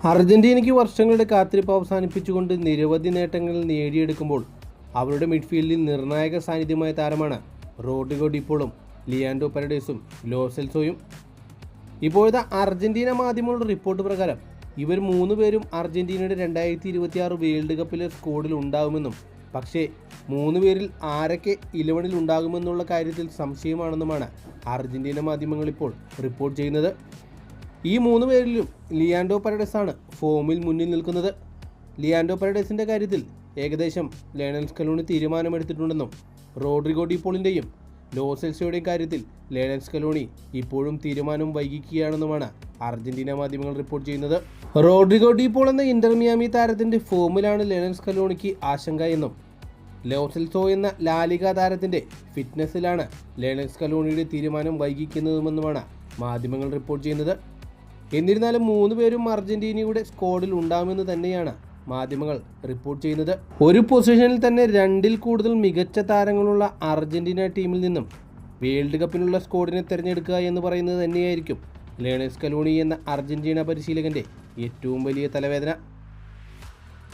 അർജന്റീനയ്ക്ക് വർഷങ്ങളുടെ കാത്തിരിപ്പ് അവസാനിപ്പിച്ചുകൊണ്ട് നിരവധി നേട്ടങ്ങൾ നേടിയെടുക്കുമ്പോൾ അവരുടെ മിഡ്ഫീൽഡിൽ നിർണായക സാന്നിധ്യമായ താരമാണ് റോഡ്രിഗോ ഡിപ്പോളും ലിയാൻഡോ പരഡേസും ലോ സെൽസോയും. ഇപ്പോഴത്തെ അർജന്റീന മാധ്യമങ്ങളുടെ റിപ്പോർട്ട് പ്രകാരം ഇവർ മൂന്നുപേരും അർജന്റീനയുടെ 2026 വേൾഡ് കപ്പിലെ സ്ക്വാഡിൽ ഉണ്ടാകുമെന്നും പക്ഷേ മൂന്നുപേരിൽ ആരൊക്കെ 11-ൽ ഉണ്ടാകുമെന്നുള്ള കാര്യത്തിൽ സംശയമാണെന്നുമാണ് അർജന്റീന മാധ്യമങ്ങൾ ഇപ്പോൾ റിപ്പോർട്ട് ചെയ്യുന്നത്. ഈ മൂന്ന് പേരിലും ലിയാൻഡോ പരഡേസാണ് ഫോമിൽ മുന്നിൽ നിൽക്കുന്നത്. ലിയാൻഡോ പരഡേസിൻ്റെ കാര്യത്തിൽ ഏകദേശം ലയണൽ സ്കലോണി തീരുമാനമെടുത്തിട്ടുണ്ടെന്നും റോഡ്രിഗോ ഡിപ്പോളിൻ്റെയും ലോ സെൽസോയുടെയും കാര്യത്തിൽ ലയണൽ സ്കലോണി ഇപ്പോഴും തീരുമാനം വൈകിക്കുകയാണെന്നുമാണ് അർജന്റീന മാധ്യമങ്ങൾ റിപ്പോർട്ട് ചെയ്യുന്നത്. റോഡ്രിഗോ ഡിപ്പോൾ എന്ന ഇന്റർ മിയാമി താരത്തിൻ്റെ ഫോമിലാണ് ലയണൽ സ്കലോണിക്ക് ആശങ്ക എന്നും ലോ സെൽസോ എന്ന ലാലിഗ താരത്തിൻ്റെ ഫിറ്റ്നസ്സിലാണ് ലയണൽ സ്കലോണിയുടെ തീരുമാനം വൈകിക്കുന്നതുമെന്നുമാണ് മാധ്യമങ്ങൾ റിപ്പോർട്ട് ചെയ്യുന്നത്. എന്നിരുന്നാലും മൂന്നുപേരും അർജന്റീനയുടെ സ്ക്വാഡിൽ ഉണ്ടാകുമെന്ന് തന്നെയാണ് മാധ്യമങ്ങൾ റിപ്പോർട്ട് ചെയ്യുന്നത്. ഒരു പൊസിഷനിൽ തന്നെ 2-ൽ കൂടുതൽ മികച്ച താരങ്ങളുള്ള അർജന്റീന ടീമിൽ നിന്നും വേൾഡ് കപ്പിനുള്ള സ്ക്വാഡിനെ തിരഞ്ഞെടുക്കുക എന്ന് പറയുന്നത് തന്നെയായിരിക്കും ലയണൽ സ്കലോണി എന്ന അർജന്റീന പരിശീലകൻ്റെ ഏറ്റവും വലിയ തലവേദന.